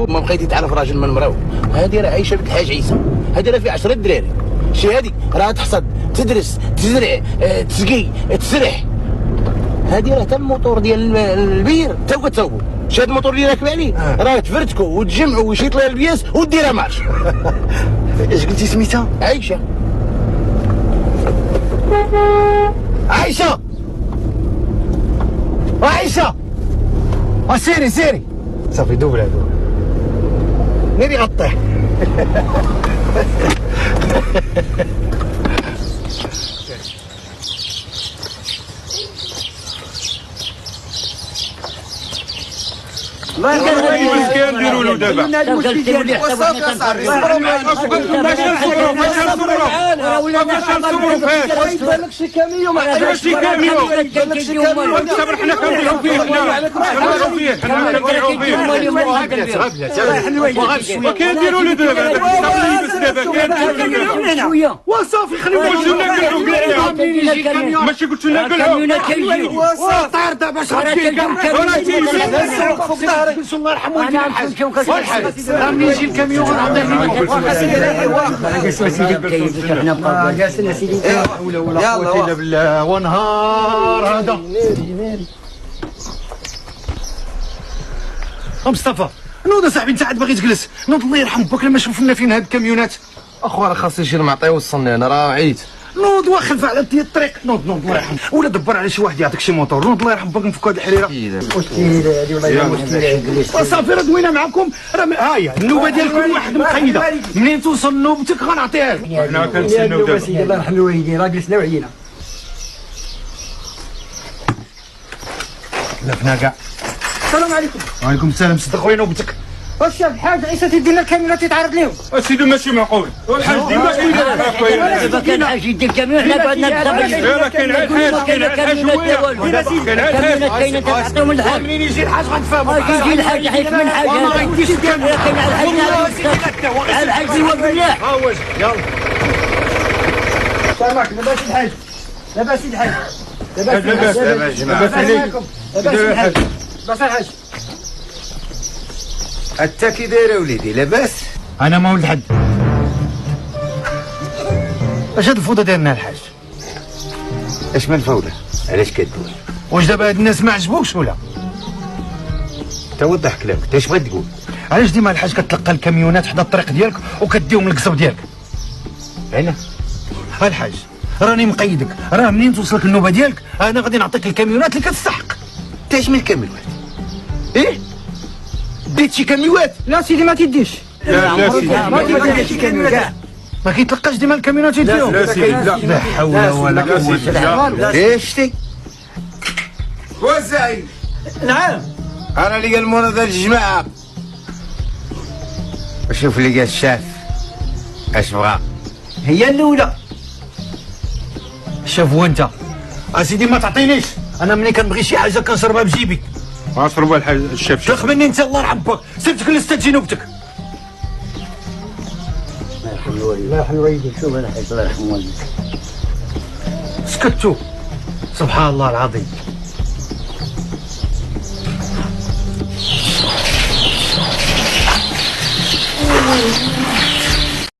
ما بقيتي تعرف راجل من مراو. هذه راه عايشه بنت الحاج عيسى، هذه راه في 10 دراري. شي هذه راه تحصد تدرس تزرع تسقي تسرح. هذه راه حتى الموتور ديال البير تا هو تصاوبو. شي هذا الموتور اللي راكب عليه راه تفرتكو وتجمعوا ويشيط لها البياس وديرها مارش. اش قلتي سميتها؟ عايشه. عايشه عايشه سيري سيري صافي دوبله دوبله ناري غطيح. الله يرحمه كي نديروا له دابا وصافي اصاحبي ماشي نصبروا فيه بالك شي كاميو ماشي كاميو صبر حنا كنديروا فيه وكنديروا له دابا شويه وصافي خليوه ماشي قلت لنا نقولهم وصافي طير دابا فوق ظهرك الله يرحمه راه ملي يجي الكاميون غنعطيه جالسين سيدي ولا قوة الا بالله ونهار هذا. مصطفى نوض صاحبي انت عاد باغي تجلس. نوض الله يرحم باك لما شوفنا فين هاد الكاميونات. اخو راه خاصني شي نعطيه وصلني انا راه عييت. نوض وخلف على الطريق. نوض الله يرحم ولا دبر على شي واحد يعطيك شي موتور. نوض الله يرحم باك نفكوا هاد الحريره. مشكله هذه والله مشكله. صافي راه دوينا معكم راه ها هي النوبه ديال كل واحد مقيده. منين توصل نوبتك غنعطيها لك. حنا كنتسناو دابا. الله يرحم الوالدين راه جلسنا وعينا. لفنا كاع. السلام عليكم. وعليكم السلام. صدق خويا نوبتك. واش الحاج عيسى تيدي لنا الكاميونات تيتعرض لهم. اسيدي ماشي معقول الحاج ديما كيدير دابا كاين حاج يدي الكاميون حنا قعدنا نتسابق. دابا كاين الحاج شويه الكاميونات كاينه تعطيهم الحاج. منين يجي الحاج غنتفاهموا. يجي الحاج حيت من حاجه ما يديش الكاميون. كاين الحاج هو بالله. ها هو يلا سامحك لاباس الحاج لاباس الحاج لاباس عليك لاباس الحاج. حتى كي داير وليدي لاباس. انا ما ولد حد. اش هاد الفوضى دايرنا الحاج؟ اش من فوضى؟ علاش كدوي؟ واش دابا هاد الناس ما عجبوكش ولا؟ توضح كلامك، اش بغيت تقول؟ علاش ديما الحاج كتلقى الكاميونات حدا الطريق ديالك وكديهم للقصب ديالك؟ انا؟ ها الحاج راني مقيدك، راه منين توصلك النوبه ديالك انا غادي نعطيك الكاميونات اللي كتستحق. تاش من الكاميونات؟ ايه؟ ديت شي كاميوات؟ لا سيدي ما تيديش. لا سيدي ما تيديش شي كاميون كاع. ما كيتلقاش ديما الكاميونات يديهم. لا سيدي لا حول ولا قوه الا بالله. ايه شتي؟ وزعي. نعم. انا اللي قال المرض ديال الجماعه. شوف اللي قال الشاف اش بغا. هي الاولى. شوف هو انت اسيدي ما تعطينيش. انا ملي كنبغي شي حاجه كنشربها بجيبي. عصروا الحاج الشاف تخ مني انت الله يرحم باك. سير تجلس تجي نوبتك. الله يرحم الوالدين. شوف انا حيت الله يرحم والديك. سكتوا سبحان الله العظيم.